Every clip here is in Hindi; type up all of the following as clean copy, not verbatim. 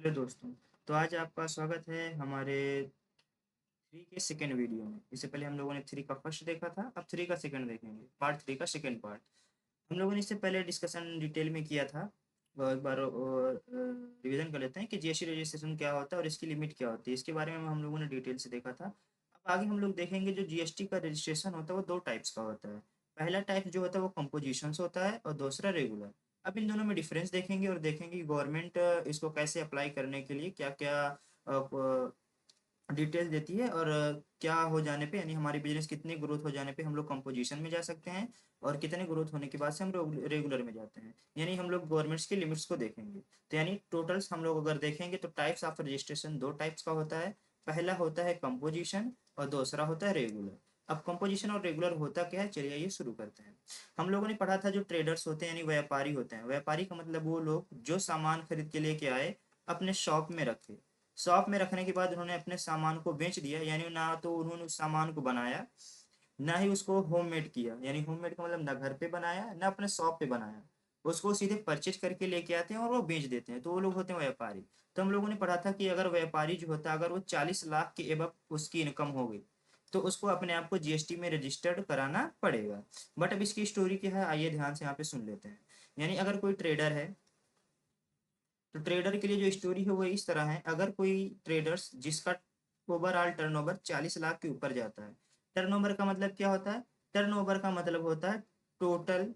हेलो दोस्तों। तो आज आपका स्वागत है हमारे थ्री के सेकेंड वीडियो में। इससे पहले हम लोगों ने थ्री का फर्स्ट देखा था, अब थ्री का सेकेंड देखेंगे, पार्ट थ्री का सेकेंड पार्ट। हम लोगों ने इससे पहले डिस्कशन डिटेल में किया था। एक बार और रिवीजन कर लेते हैं कि जीएसटी रजिस्ट्रेशन क्या होता है और इसकी लिमिट क्या होती है। इसके बारे में हम लोगों ने डिटेल से देखा था। अब आगे हम लोग देखेंगे जो जीएसटी का रजिस्ट्रेशन होता है वो दो टाइप्स का होता है। पहला टाइप जो होता है वो कंपोजिशन से होता है और दूसरा रेगुलर। अब इन दोनों में डिफरेंस देखेंगे और देखेंगे कि गवर्नमेंट इसको कैसे अप्लाई करने के लिए क्या क्या डिटेल्स देती है, और क्या हो जाने पे यानी हमारी बिजनेस कितनी ग्रोथ हो जाने पे हम लोग कंपोजिशन में जा सकते हैं, और कितने ग्रोथ होने के बाद से हम लोग रेगुलर में जाते हैं। यानी हम लोग गवर्नमेंट्स की लिमिट्स को देखेंगे। तो यानी टोटल्स हम लोग अगर देखेंगे तो टाइप्स ऑफ रजिस्ट्रेशन दो टाइप्स का होता है। पहला होता है कंपोजिशन और दूसरा होता है रेगुलर। अब कंपोजिशन और रेगुलर होता क्या है, चलिए ये शुरू करते हैं। हम लोगों ने पढ़ा था जो ट्रेडर्स होते हैं यानी व्यापारी होते हैं। व्यापारी का मतलब वो लोग जो सामान खरीद के लेके आए, अपने शॉप में रखे, शॉप में रखने के बाद उन्होंने अपने सामान को बेच दिया, यानी ना तो उन्होंने उस सामान को बनाया, ना ही उसको होममेड किया। यानी होममेड का मतलब ना घर पे बनाया ना अपने शॉप पे बनाया, उसको सीधे परचेज करके लेके आते हैं और वो बेच देते हैं, तो वो लोग होते हैं व्यापारी। तो हम लोगों ने पढ़ा था कि अगर व्यापारी जो होता है अगर वो 40 लाख के एबव उसकी इनकम हो गई तो उसको अपने आप को जीएसटी में रजिस्टर्ड कराना पड़ेगा। बट अब इसकी स्टोरी क्या है, आइए ध्यान से यहाँ पे सुन लेते हैं। यानी अगर कोई ट्रेडर है तो ट्रेडर के लिए जो स्टोरी है वो इस तरह है। अगर कोई ट्रेडर्स जिसका ओवरऑल टर्नओवर 40 लाख के ऊपर जाता है, टर्नओवर का मतलब क्या होता है, टर्नओवर का मतलब होता है टोटल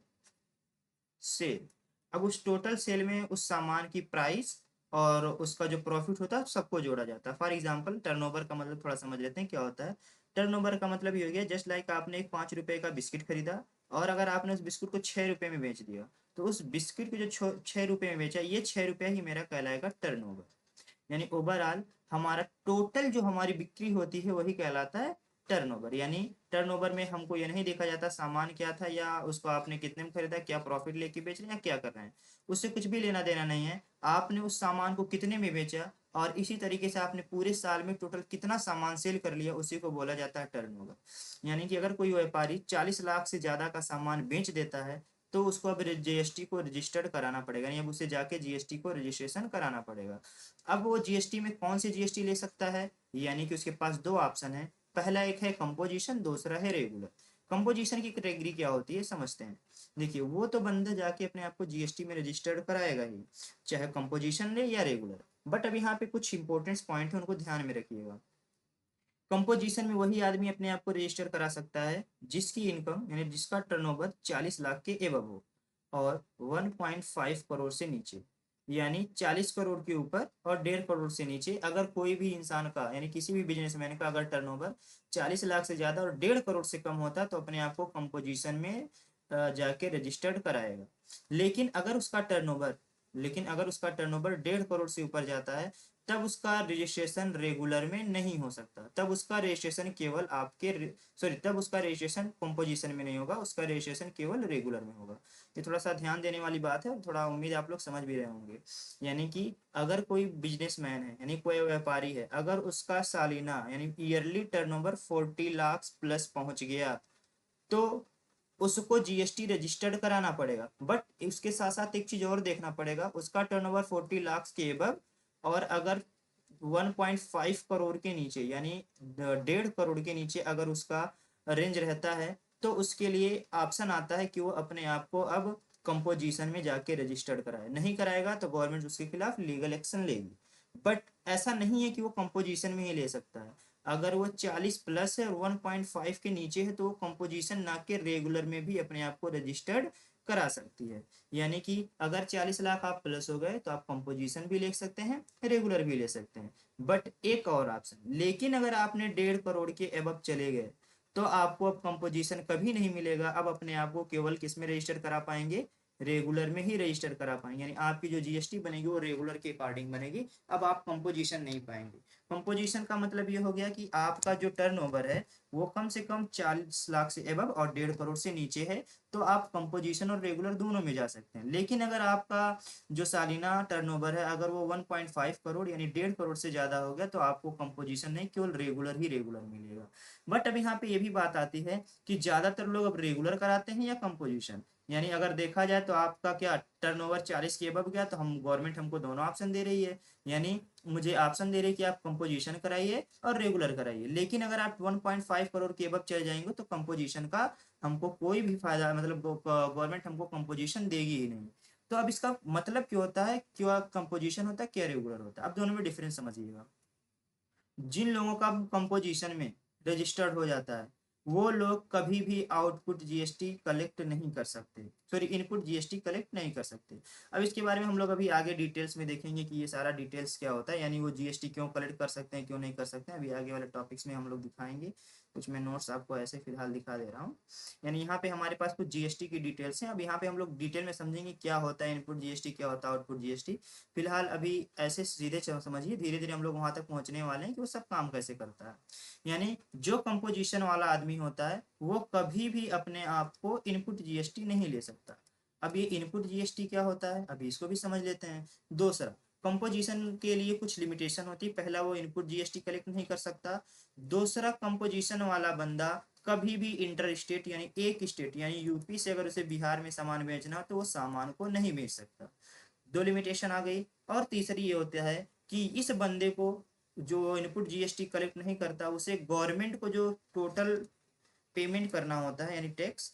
सेल। अब उस टोटल सेल में उस सामान की प्राइस और उसका जो प्रॉफिट होता है सबको जोड़ा जाता है। फॉर एग्जांपल टर्नओवर का मतलब थोड़ा समझ लेते हैं क्या होता है। टर्नओवर का मतलब ये हो गया जस्ट लाइक आपने एक 5 रुपए का बिस्किट खरीदा, और अगर आपने उस बिस्कुट को 6 रुपए में बेच दिया, तो उस बिस्किट को जो 6 रुपए में बेचा, ये 6 रुपया ही मेरा कहलाएगा टर्नओवर। यानी ओवरऑल हमारा टोटल जो हमारी बिक्री होती है वही कहलाता है टर्नओवर। यानी टर्नओवर में हमको ये नहीं देखा जाता सामान क्या था या उसको आपने कितने में खरीदा, क्या प्रॉफिट लेके बेच रहे हैं या क्या कर रहे हैं, उससे कुछ भी लेना देना नहीं है। आपने उस सामान को कितने में बेचा और इसी तरीके से आपने पूरे साल में टोटल कितना सामान सेल कर लिया, उसी को बोला जाता है टर्नओवर। यानी कि अगर कोई व्यापारी 40 लाख से ज्यादा का सामान बेच देता है तो उसको अब जीएसटी को रजिस्टर्ड कराना पड़ेगा, यानी अब उसे जाके जीएसटी को रजिस्ट्रेशन कराना पड़ेगा। अब वो जीएसटी में कौन सी जीएसटी ले सकता है, यानी कि उसके पास दो ऑप्शन है। पहला एक है कंपोजिशन, दूसरा है रेगुलर। कंपोजिशन की कैटेगरी क्या होती है समझते हैं। देखिए वो तो बंदा जाके अपने आप को जीएसटी में रजिस्टर्ड कराएगा ही, चाहे कंपोजिशन ले या रेगुलर। बट अब यहाँ पे कुछ इंपॉर्टेंट पॉइंट है, उनको ध्यान में रखिएगा। कंपोजिशन में वही आदमी अपने आप को रजिस्टर करा सकता है जिसकी इनकम यानी जिसका टर्नओवर 40 लाख के एबव हो और 1.5 करोड़ से नीचे। यानी 40 करोड़ के ऊपर और 1.5 करोड़ से नीचे अगर कोई भी इंसान का यानी किसी भी बिजनेसमैन का अगर टर्नओवर 40 लाख से ज्यादा और 1.5 करोड़ से कम होता है तो अपने आप को कंपोजिशन में जाके रजिस्टर्ड कराएगा। लेकिन अगर उसका टर्नओवर लेकिन अगर उसका टर्नओवर 1.5 करोड़ से ऊपर जाता है तब उसका रजिस्ट्रेशन रेगुलर में नहीं हो सकता। तब उसका रजिस्ट्रेशन केवल आपके सॉरी तब उसका रजिस्ट्रेशन कंपोजिशन में नहीं होगा, उसका रजिस्ट्रेशन केवल रेगुलर में होगा। ये थोड़ा सा ध्यान देने वाली बात है, थोड़ा उम्मीद आप लोग समझ भी रहे होंगे। यानी कि अगर कोई बिजनेसमैन है यानी कोई व्यापारी है, अगर उसका सालाना यानी ईयरली टर्नओवर 40 लाख प्लस पहुंच गया तो उसको जीएसटी रजिस्टर्ड कराना पड़ेगा। बट उसके साथ साथ एक चीज और देखना पड़ेगा, उसका टर्नओवर 40 लाख के एबव और अगर 1.5 करोड़ के नीचे यानी 1.5 करोड़ के नीचे अगर उसका रेंज रहता है तो उसके लिए ऑप्शन आता है कि वो अपने आप को अब कंपोजिशन में जाके रजिस्टर्ड कराए। नहीं कराएगा तो गवर्नमेंट उसके खिलाफ लीगल एक्शन लेगी। बट ऐसा नहीं है कि वो कंपोजिशन में ही ले सकता है। अगर वो 40 प्लस है और 1.5 के नीचे है तो वो कंपोजिशन ना के रेगुलर में भी अपने आप को रजिस्टर्ड करा सकती है। यानी कि अगर 40 लाख आप प्लस हो गए तो आप कंपोजिशन भी ले सकते हैं, रेगुलर भी ले सकते हैं। बट एक और ऑप्शन, लेकिन अगर आपने 1.5 करोड़ के एबव चले गए तो आपको अब कंपोजिशन कभी नहीं मिलेगा। अब अपने आप को केवल किस में रजिस्टर करा पाएंगे, रेगुलर में ही रजिस्टर करा पाएंगे। यानी आपकी जो जीएसटी बनेगी वो रेगुलर के अकॉर्डिंग बनेगी, अब आप कंपोजिशन नहीं पाएंगे। कंपोजिशन का मतलब ये हो गया कि आपका जो टर्नओवर है वो कम से कम 40 लाख से एबव और 1.5 करोड़ से नीचे है, तो आप कंपोजिशन और रेगुलर दोनों में जा सकते हैं। लेकिन अगर आपका जो सालाना टर्नओवर है अगर वो 1.5 करोड़ यानी 1.5 करोड़ से ज़्यादा हो गया तो आपको कंपोजिशन नहीं केवल रेगुलर ही रेगुलर मिलेगा। बट अब यहाँ पे ये भी बात आती है कि ज़्यादातर लोग अब रेगुलर कराते हैं या कंपोजिशन। यानी अगर देखा जाए तो आपका क्या टर्नओवर 40 के अबव गया तो हम गवर्नमेंट हमको दोनों ऑप्शन दे रही है। यानी मुझे ऑप्शन दे रही है कि आप कंपोजिशन कराइए और रेगुलर कराइए। लेकिन अगर आप 1.5 करोड़ के अबव चले जाएंगे तो कंपोजिशन का हमको कोई भी फायदा मतलब गवर्नमेंट हमको कंपोजिशन देगी ही नहीं। तो अब इसका मतलब क्यों होता है, क्या कंपोजिशन होता है क्या रेगुलर होता है। अब दोनों में डिफरेंस समझिएगा। जिन लोगों का कंपोजिशन में रजिस्टर्ड हो जाता है वो लोग कभी भी आउटपुट जीएसटी कलेक्ट नहीं कर सकते, सॉरी इनपुट जीएसटी कलेक्ट नहीं कर सकते। अब इसके बारे में हम लोग अभी आगे डिटेल्स में देखेंगे कि ये सारा डिटेल्स क्या होता है, यानी वो जीएसटी क्यों कलेक्ट कर सकते हैं क्यों नहीं कर सकते हैं, अभी आगे वाले टॉपिक्स में हम लोग दिखाएंगे। कुछ मैं नोट्स आपको ऐसे फिलहाल दिखा दे रहा हूँ। यानी यहाँ पे हमारे पास कुछ जीएसटी की डिटेल्स हैं। अब यहाँ पे हम लोग डिटेल में समझेंगे क्या होता है इनपुट जीएसटी, क्या होता है आउटपुट जीएसटी। फिलहाल अभी ऐसे सीधे समझिए, धीरे धीरे हम लोग वहां तक पहुंचने वाले हैं कि वो सब काम कैसे करता है। यानी जो कंपोजिशन वाला आदमी होता है वो कभी भी अपने आप को इनपुट जीएसटी नहीं ले सकता। अब ये इनपुट जीएसटी क्या होता है अभी इसको भी समझ लेते हैं। दूसरा, कंपोजिशन के लिए कुछ लिमिटेशन होती है। पहला, वो इनपुट जीएसटी कलेक्ट नहीं कर सकता। दूसरा, कंपोजिशन वाला बंदा कभी भी इंटर स्टेट यानी एक स्टेट यानी यूपी से अगर उसे बिहार में सामान बेचना हो तो वो सामान को नहीं बेच सकता। दो लिमिटेशन आ गई। और तीसरी ये होता है कि इस बंदे को जो इनपुट जीएसटी कलेक्ट नहीं करता उसे गवर्नमेंट को जो टोटल पेमेंट करना होता है यानी टैक्स,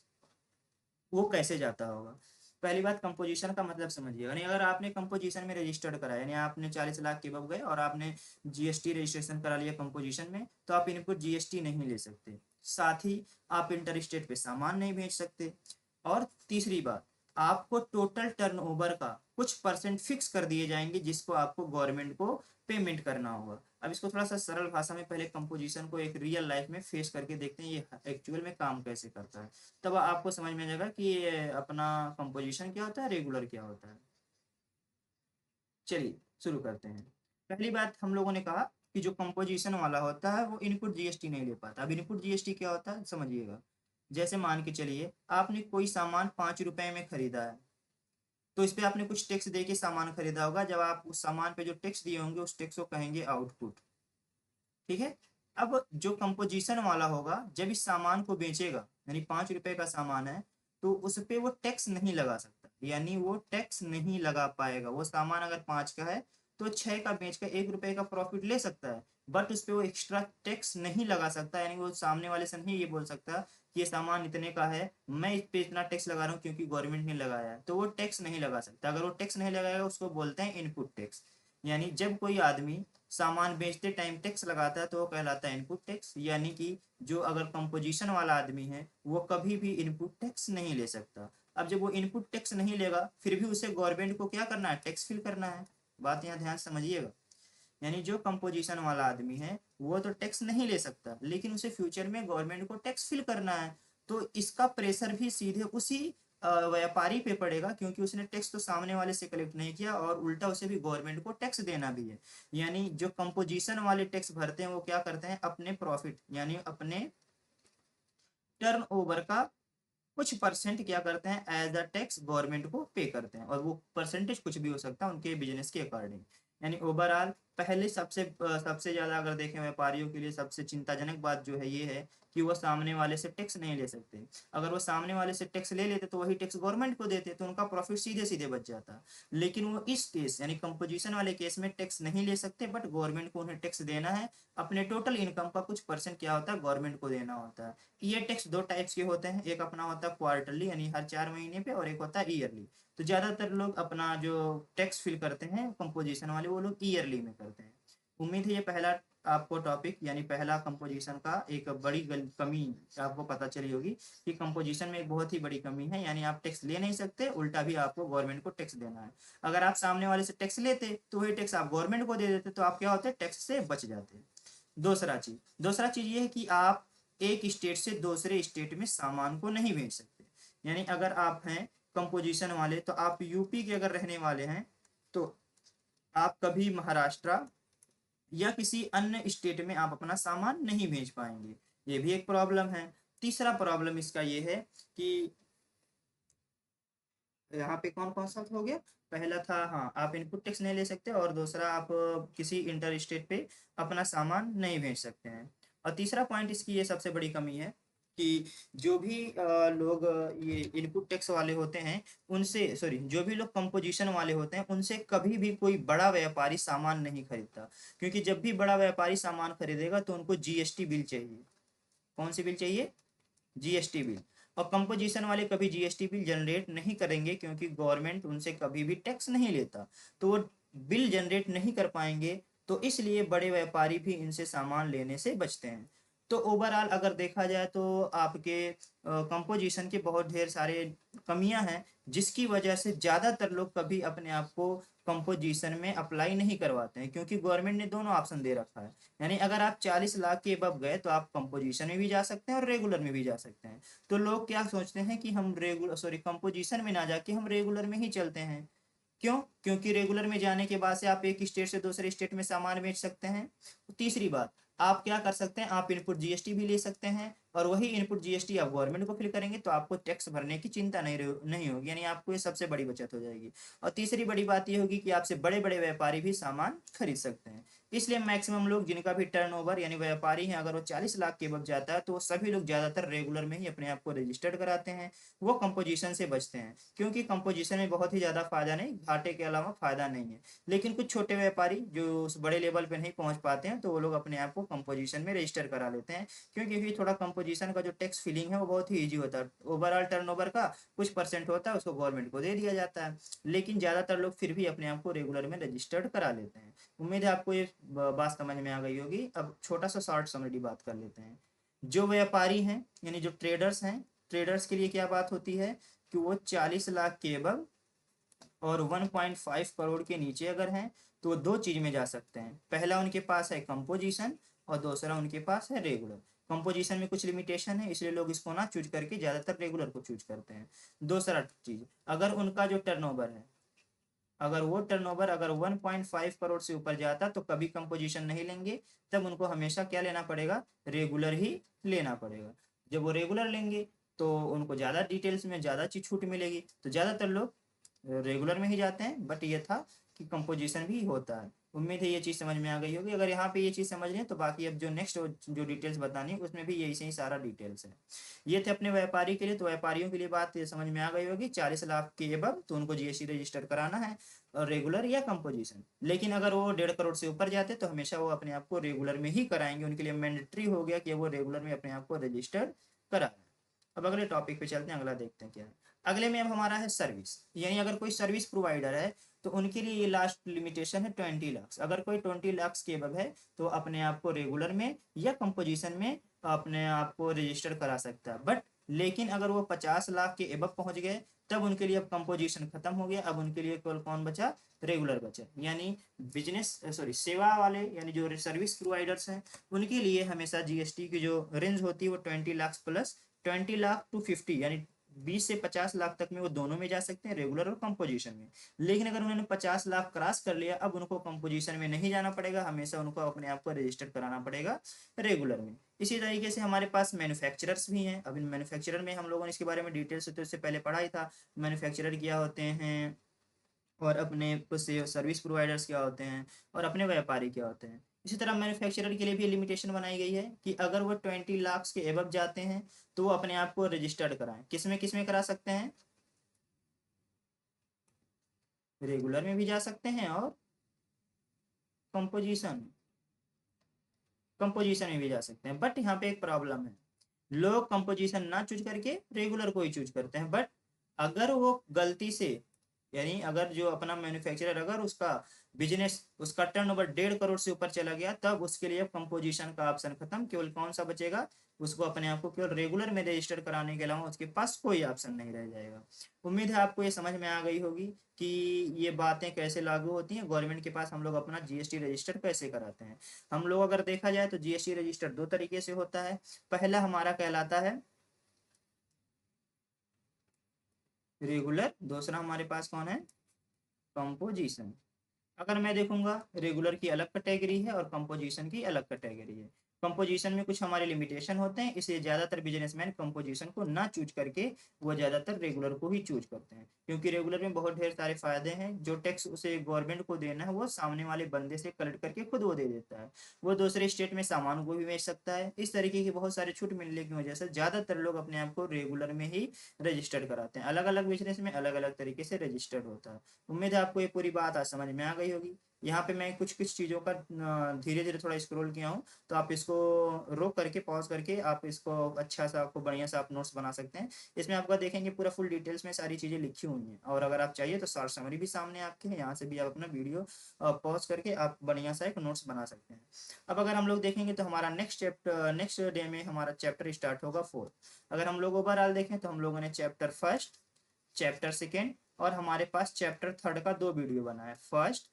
वो कैसे जाता होगा। पहली बात, कंपोजिशन का मतलब समझिएगा। यानी अगर आपने कंपोजिशन में रजिस्टर्ड करा यानी आपने 40 लाख के अबव गए और आपने जीएसटी रजिस्ट्रेशन करा लिया कंपोजिशन में तो आप इनपुट जीएसटी नहीं ले सकते। साथ ही आप इंटर स्टेट पे सामान नहीं भेज सकते। और तीसरी बात, आपको टोटल टर्नओवर का कुछ परसेंट फिक्स कर दिए जाएंगे जिसको आपको गवर्नमेंट को पेमेंट करना होगा। अब इसको थोड़ा सा सरल भाषा में पहले कंपोजिशन को एक रियल लाइफ में फेस करके देखते हैं ये एक्चुअल में काम कैसे करता है, तब आपको समझ में आ जाएगा कि ये अपना कंपोजिशन क्या होता है रेगुलर क्या होता है। चलिए शुरू करते हैं। पहली बात, हम लोगों ने कहा कि जो कंपोजिशन वाला होता है वो इनपुट जीएसटी नहीं ले पाता। अब इनपुट जीएसटी क्या होता है समझिएगा। जैसे मान के चलिए आपने कोई सामान 5 रुपए में खरीदा है तो इस पे आपने कुछ टैक्स दे के सामान खरीदा होगा। जब आप उस सामान पे जो टैक्स दिए होंगे उस टैक्स को कहेंगे आउटपुट। ठीक है। अब जो कंपोजिशन वाला होगा जब इस सामान को बेचेगा यानी 5 रुपए का सामान है तो उस पे वो टैक्स नहीं लगा सकता, यानी वो टैक्स नहीं लगा पाएगा। वो सामान अगर 5 का है तो 6 का बेच कर 1 रुपए का प्रॉफिट ले सकता है बट उस पे वो एक्स्ट्रा टैक्स नहीं लगा सकता। यानी वो सामने वाले से नहीं ये बोल सकता कि ये सामान इतने का है मैं इस पे इतना टैक्स लगा रहा हूँ क्योंकि गवर्नमेंट ने लगाया है, तो वो टैक्स नहीं लगा सकता। अगर वो टैक्स नहीं लगाएगा उसको बोलते हैं इनपुट टैक्स। यानी जब कोई आदमी सामान बेचते टाइम टैक्स लगाता है तो वो कहलाता है इनपुट टैक्स। यानी कि जो अगर कंपोजिशन वाला आदमी है वो कभी भी इनपुट टैक्स नहीं ले सकता। अब जब वो इनपुट टैक्स नहीं लेगा फिर भी उसे गवर्नमेंट को क्या करना है टैक्स फिल करना है। बात यहाँ ध्यान समझिएगा। यानी जो कंपोजिशन वाला आदमी है वो तो टैक्स नहीं ले सकता लेकिन उसे फ्यूचर में गवर्नमेंट को टैक्स फिल करना है। तो इसका प्रेशर भी सीधे उसी व्यापारी पे पड़ेगा क्योंकि उसने टैक्स तो सामने वाले से कलेक्ट नहीं किया और उल्टा उसे भी गवर्नमेंट को टैक्स देना भी है। यानी जो कंपोजिशन वाले टैक्स भरते हैं वो क्या करते हैं अपने प्रॉफिट यानी अपने टर्न ओवर का कुछ परसेंट क्या करते हैं एज अ टैक्स गवर्नमेंट को पे करते हैं और वो परसेंटेज कुछ भी हो सकता है उनके बिजनेस के अकॉर्डिंग। यानी ओवरऑल पहले सबसे ज्यादा अगर देखें व्यापारियों के लिए सबसे चिंताजनक बात जो है ये है कि वो सामने वाले से टैक्स नहीं ले सकते। अगर वो सामने वाले से टैक्स ले लेते तो वही टैक्स गवर्नमेंट को देते तो उनका प्रॉफिट सीधे सीधे बच जाता। लेकिन वो इस केस यानी कंपोजिशन वाले केस में टैक्स नहीं ले सकते बट गवर्नमेंट को उन्हें टैक्स देना है। अपने टोटल इनकम का कुछ परसेंट क्या होता है गवर्नमेंट को देना होता है। ये टैक्स दो टाइप्स के होते हैं, एक अपना होता है क्वार्टरली यानी हर 4 महीने पे और एक होता है ईयरली। तो ज्यादातर लोग अपना जो टैक्स फिल करते हैं कंपोजिशन वाले वो लोग ईयरली में करते हैं। उम्मीद है ये पहला आपको टॉपिक यानी पहला कंपोजिशन का एक बड़ी कमी आपको पता चली होगी कि कंपोजिशन में एक बहुत ही बड़ी कमी है। यानी आप टैक्स ले नहीं सकते उल्टा भी आपको गवर्नमेंट को टैक्स देना है। अगर आप सामने वाले से टैक्स लेते तो वही टैक्स आप गवर्नमेंट को दे देते तो आप क्या होते टैक्स से बच जाते। दूसरा चीज ये है कि आप एक स्टेट से दूसरे स्टेट में सामान को नहीं भेज सकते। यानी अगर आप हैं कंपोजिशन वाले तो आप यूपी के अगर रहने वाले हैं तो आप कभी महाराष्ट्र या किसी अन्य स्टेट में आप अपना सामान नहीं भेज पाएंगे। ये भी एक प्रॉब्लम है। तीसरा प्रॉब्लम इसका ये है कि यहाँ पे कौन कौन सा हो गया, पहला था हाँ आप इनपुट टैक्स नहीं ले सकते, और दूसरा आप किसी इंटर स्टेट पे अपना सामान नहीं भेज सकते हैं। और तीसरा पॉइंट इसकी ये सबसे बड़ी कमी है कि जो भी लोग ये इनपुट टैक्स वाले होते हैं उनसे, सॉरी, जो भी लोग कंपोजिशन वाले होते हैं उनसे कभी भी कोई बड़ा व्यापारी सामान नहीं खरीदता, क्योंकि जब भी बड़ा व्यापारी सामान खरीदेगा तो उनको जीएसटी बिल चाहिए। कौन सी बिल चाहिए? GST bill. और कंपोजिशन वाले कभी जीएसटी बिल जनरेट नहीं करेंगे, क्योंकि गवर्नमेंट उनसे कभी भी टैक्स नहीं लेता, तो वो बिल जनरेट नहीं कर पाएंगे। तो इसलिए बड़े व्यापारी भी इनसे सामान लेने से बचते हैं। तो ओवरऑल अगर देखा जाए तो आपके कंपोजिशन के बहुत ढेर सारे कमियां हैं, जिसकी वजह से ज़्यादातर लोग कभी अपने आप को कंपोजिशन में अप्लाई नहीं करवाते हैं, क्योंकि गवर्नमेंट ने दोनों ऑप्शन दे रखा है। यानी अगर आप 40 लाख के अबव गए तो आप कंपोजिशन में भी जा सकते हैं और रेगुलर में भी जा सकते हैं। तो लोग क्या सोचते हैं कि हम रेगुलर, सॉरी, कंपोजिशन में ना जाके हम रेगुलर में ही चलते हैं। क्यों? क्योंकि रेगुलर में जाने के बाद से आप एक स्टेट से दूसरे स्टेट में सामान बेच सकते हैं। तीसरी बात, आप क्या कर सकते हैं, आप इनपुट जीएसटी भी ले सकते हैं, और वही इनपुट जीएसटी आप गवर्नमेंट को फिल करेंगे तो आपको टैक्स भरने की चिंता नहीं होगी, यानी आपको ये सबसे बड़ी बचत हो जाएगी। और तीसरी बड़ी बात ये होगी कि आपसे बड़े बड़े व्यापारी भी सामान खरीद सकते हैं। इसलिए मैक्सिमम लोग जिनका भी टर्नओवर यानी व्यापारी है, अगर वो 40 लाख के अब जाता है तो वो सभी लोग ज्यादातर रेगुलर में ही अपने आप को रजिस्टर्ड कराते हैं। वो कंपोजिशन से बचते हैं, क्योंकि कंपोजिशन में बहुत ही ज्यादा फायदा नहीं, घाटे के अलावा फायदा नहीं है। लेकिन कुछ छोटे व्यापारी जो उस बड़े लेवल पे नहीं पहुंच पाते हैं तो वो लोग अपने आप को कंपोजिशन में रजिस्टर करा लेते हैं, क्योंकि थोड़ा कंपोजिशन का जो टैक्स फिलिंग है वो बहुत ही ईजी होता है। ओवरऑल टर्नओवर का कुछ परसेंट होता है, उसको गवर्नमेंट को दे दिया जाता है। लेकिन ज्यादातर लोग फिर भी अपने आप को रेगुलर में रजिस्टर्ड करा लेते हैं। उम्मीद है आपको ये बात समझ में आ गई होगी। अब छोटा सा शॉर्ट समरी बात कर लेते हैं। जो व्यापारी हैं यानी जो ट्रेडर्स हैं, ट्रेडर्स के लिए क्या बात होती है कि वो 40 लाख के अबव और 1.5 करोड़ के नीचे अगर हैं तो वो दो चीज में जा सकते हैं। पहला उनके पास है कंपोजिशन, और दूसरा उनके पास है रेगुलर। कंपोजिशन में कुछ लिमिटेशन है, इसलिए लोग इसको ना चूज करके ज्यादातर रेगुलर को चूज करते हैं। दूसरा चीज, अगर उनका जो टर्नओवर है, अगर वो टर्नओवर अगर 1.5 करोड़ से ऊपर जाता तो कभी कंपोजिशन नहीं लेंगे, तब उनको हमेशा क्या लेना पड़ेगा, रेगुलर ही लेना पड़ेगा। जब वो रेगुलर लेंगे तो उनको ज्यादा डिटेल्स में ज्यादा चीज छूट मिलेगी, तो ज्यादातर लोग रेगुलर में ही जाते हैं। बट ये था कि कंपोजिशन भी होता है। उम्मीद है ये चीज़ समझ में आ गई होगी। अगर यहाँ पे ये चीज़ समझ रहे हैं तो बाकी अब जो नेक्स्ट जो डिटेल्स बतानी है उसमें भी यही से ही सारा डिटेल्स है। ये थे अपने व्यापारी के लिए। तो व्यापारियों के लिए बात ये समझ में आ गई होगी, 40 लाख के अबव तो उनको जीएसटी रजिस्टर कराना है, और रेगुलर या कंपोजिशन। लेकिन अगर वो 1.5 करोड़ से ऊपर जाते तो हमेशा वो अपने आप को रेगुलर में ही कराएंगे, उनके लिए मैंडेटरी हो गया कि वो रेगुलर में अपने आप को रजिस्टर्ड करा। अब अगले टॉपिक पे चलते हैं, अगला देखते हैं क्या है। अगले में अब हमारा है सर्विस, यानी अगर कोई सर्विस प्रोवाइडर है तो उनके लिए ये लास्ट लिमिटेशन है 20 लाख। अगर कोई 20 लाख के अबव है तो अपने आप को रेगुलर में या कंपोजिशन में अपने आप को रजिस्टर करा सकता है। बट लेकिन अगर वो 50 लाख के अबव पहुंच गए तब उनके लिए अब कंपोजिशन खत्म हो गया। अब उनके लिए केवल कौन बचा, रेगुलर बचा। यानी बिजनेस, सॉरी, सेवा वाले यानी जो सर्विस प्रोवाइडर्स हैं उनके लिए हमेशा जीएसटी की जो रेंज होती है वो 20 लाख प्लस 20 लाख टू 50, यानी 20 से 50 लाख तक में वो दोनों में जा सकते हैं, रेगुलर और कंपोजिशन में। लेकिन अगर उन्होंने 50 लाख क्रॉस कर लिया अब उनको कंपोजिशन में नहीं जाना पड़ेगा, हमेशा उनको अपने आप को रजिस्टर कराना पड़ेगा रेगुलर में। इसी तरीके से हमारे पास मैन्युफैक्चरर्स भी हैं। अब इन मैन्युफैक्चरर में हम लोगों ने इसके बारे में डिटेल से तो इससे पहले पढ़ा ही था। मैन्युफैक्चरर क्या होते हैं और अपने उससे सर्विस प्रोवाइडर्स क्या होते हैं और अपने व्यापारी क्या होते हैं। इसी तरह मैन्युफैक्चरर के लिए भी लिमिटेशन बनाई गई है कि अगर वो 20 लाख के एबव जाते हैं तो वो अपने आप को रजिस्टर्ड कराएं। किसमें करा सकते हैं, रेगुलर में भी जा सकते हैं और कंपोजिशन कंपोजिशन में भी जा सकते हैं। बट यहाँ पे एक प्रॉब्लम है, लोग कंपोजिशन ना चूज करके रेगुलर को ही चूज करते हैं। बट अगर वो गलती से, यानी अगर जो अपना मैन्युफैक्चरर अगर उसका बिजनेस, उसका टर्नओवर 1.5 करोड़ से ऊपर चला गया तब उसके लिए कंपोजिशन का ऑप्शन खत्म। केवल कौन सा बचेगा, उसको अपने आप को केवल रेगुलर में रजिस्टर कराने के अलावा उसके पास कोई ऑप्शन नहीं रह जाएगा। उम्मीद है आपको ये समझ में आ गई होगी कि ये बातें कैसे लागू होती हैं, गवर्नमेंट के पास हम लोग अपना जीएसटी रजिस्टर कैसे कराते हैं। हम लोग अगर देखा जाए तो जीएसटी रजिस्टर दो तरीके से होता है। पहला हमारा कहलाता है रेगुलर, दूसरा हमारे पास कौन है, कंपोजिशन। अगर मैं देखूंगा रेगुलर की अलग कैटेगरी है और कंपोजिशन की अलग कैटेगरी है। कंपोजिशन में कुछ हमारे लिमिटेशन होते हैं, इसलिए ज्यादातर बिजनेसमैन कंपोजिशन को ना चूज करके वो ज्यादातर रेगुलर को ही चूज करते हैं, क्योंकि रेगुलर में बहुत ढेर सारे फायदे हैं। जो टैक्स उसे गवर्नमेंट को देना है वो सामने वाले बंदे से कलेक्ट करके खुद वो दे देता है। वो दूसरे स्टेट में सामान को भी बेच सकता है। इस तरीके की बहुत सारे छूट मिलने की वजह से ज्यादातर लोग अपने आप को रेगुलर में ही रजिस्टर्ड कराते हैं। अलग अलग बिजनेस में अलग अलग तरीके से रजिस्टर्ड होता है। उम्मीद है आपको ये पूरी बात आज समझ में आ गई होगी। यहाँ पे मैं कुछ कुछ चीज़ों का धीरे धीरे थोड़ा स्क्रॉल किया हूँ, तो आप इसको रोक करके पॉज करके आप इसको अच्छा सा आपको बढ़िया सा आप नोट्स बना सकते हैं। इसमें आपका देखेंगे पूरा फुल डिटेल्स में सारी चीज़ें लिखी हुई हैं, और अगर आप चाहिए तो शॉर्ट समरी भी सामने आपके हैं, यहाँ से भी आप अपना वीडियो पॉज करके आप बढ़िया सा एक नोट्स बना सकते हैं। अब अगर हम लोग देखेंगे तो हमारा नेक्स्ट डे में हमारा चैप्टर स्टार्ट होगा 4। अगर हम लोग ओवरऑल देखें तो हम लोगों ने चैप्टर फर्स्ट, चैप्टर सेकेंड और हमारे पास चैप्टर थर्ड का 2 वीडियो बना है, फर्स्ट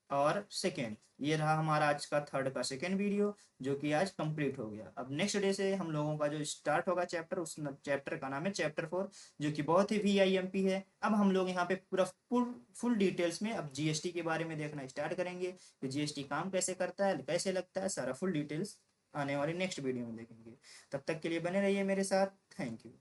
और सेकेंड। ये रहा हमारा आज का थर्ड का सेकेंड वीडियो, जो कि आज कंप्लीट हो गया। अब नेक्स्ट डे से हम लोगों का जो स्टार्ट होगा चैप्टर, उस चैप्टर का नाम है चैप्टर 4, जो कि बहुत ही VIMP है। अब हम लोग यहाँ पे पूरा फुल डिटेल्स में अब GST के बारे में देखना स्टार्ट करेंगे कि GST काम कैसे करता है, कैसे लगता है, सारा फुल डिटेल्स आने वाली नेक्स्ट वीडियो में देखेंगे। तब तक के लिए बने रहिए मेरे साथ। Thank you.